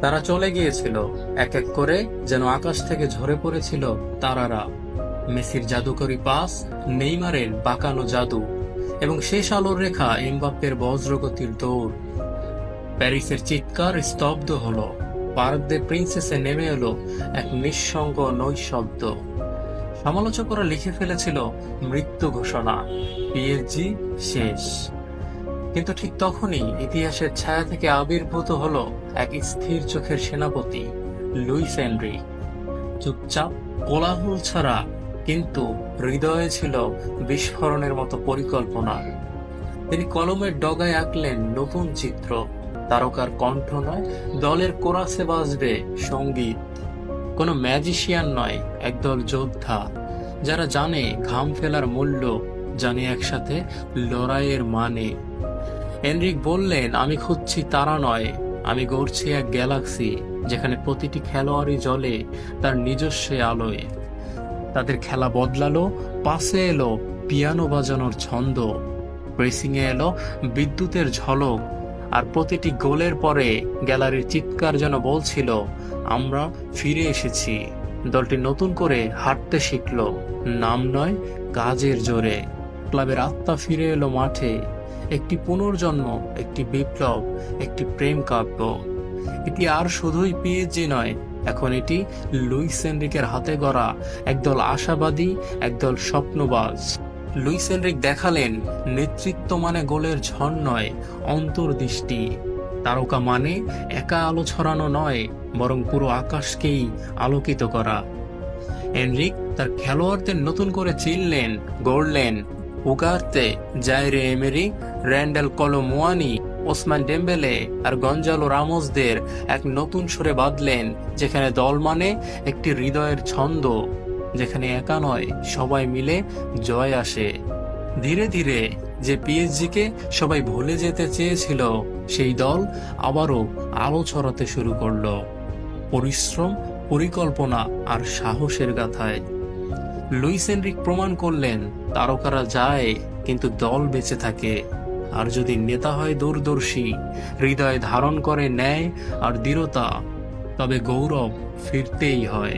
তারা চলে গিয়েছিল এক এক করে, যেন আকাশ থেকে ঝরে পড়েছিল তারারা। মেসির জাদুকরী পাস, নেইমারের বাঁকানো জাদু, এবং শেষ আলোর রেখা এমবাপ্পের বজ্রগতির দৌড়। প্যারিসের চিৎকার স্তব্ধ হলো। পার্ক দে প্রিন্সেসে নেমে এলো এক নিঃসঙ্গ নৈশব্দ। সমালোচকরা লিখে ফেলেছিল মৃত্যু ঘোষণা, পিএসজি শেষ। কিন্তু ঠিক তখনই ইতিহাসের ছায়া থেকে আবির্ভূত হলো এক স্থির চোখের সেনাপতি, লুইস এনরিক। চুপচাপ, কোলাহল ছাড়া, কিন্তু হৃদয়ে ছিল বিস্ফোরণের মতো পরিকল্পনা। তিনি কলমের ডগায় আঁকলেন নতুন চিত্র। তারকার কণ্ঠ নয়, দলের কোরাসে বাজবে সঙ্গীত। কোনো ম্যাজিশিয়ান নয়, একদল যোদ্ধা যারা জানে ঘাম ফেলার মূল্য, জানে একসাথে লড়াইয়ের মানে। এনরিক বললেন, আমি খুঁজছি তারা নয়, আমি গড়ছি এক গ্যালাক্সি যেখানে প্রতিটি খেলোয়াড়ই জ্বলে তার নিজস্ব আলোয়। তাদের খেলা বদলালো, পাসে এলো পিয়ানো বাজানোর ছন্দ, প্রেসিংয়ে এলো বিদ্যুতের ঝলক, আর প্রতিটি গোলের পরে গ্যালারির চিৎকার যেন বলছিল, আমরা ফিরে এসেছি। দলটি নতুন করে হাঁটতে শিখলো, নাম নয়, কাজের জোরে। ক্লাবের আত্মা ফিরে এলো মাঠে, একটি পুনর্জন্ম, একটি বিপ্লব, একটি প্রেম কাব্য। এটি আর শুধুই পিএসজি নয়, এখন এটি লুইস এনরিকের হাতে গড়া একদল আশাবাদী, একদল স্বপ্নবাজ। লুইস এনরিক দেখালেন, নেতৃত্ব মানে গোলের ঝড় নয়, অন্তর্দৃষ্টি। তারকা মানে একা আলো ছড়ানো নয়, বরং পুরো আকাশকেই আলোকিত করা। এনরিক তার খেলোয়াড়দের নতুন করে চিনলেন, গড়লেন। উগার্তে, জাইরে এমেরি, র্যান্ডাল কলো মুয়ানি, ওসমান ডেম্বেলে আর গঞ্জালো রামোসদের এক নতুন সুরে বাঁধলেন, যেখানে দল মানে একটি হৃদয়ের ছন্দ, যেখানে একা নয়, সবাই মিলে জয় আসে। ধীরে ধীরে যে পিএসজিকে সবাই ভুলে যেতে চেয়েছিল, সেই দল আবারও আলো ছড়াতে শুরু করলো, পরিশ্রম, পরিকল্পনা আর সাহসের গাথায়। লুইস এনরিক প্রমাণ করলেন, তারকারা যায় কিন্তু দল বেঁচে থাকে। আর যদি নেতা হয় দূরদর্শী, হৃদয় ধারণ করে ন্যায় আর দৃঢ়তা, তবে গৌরব ফিরতেই হয়।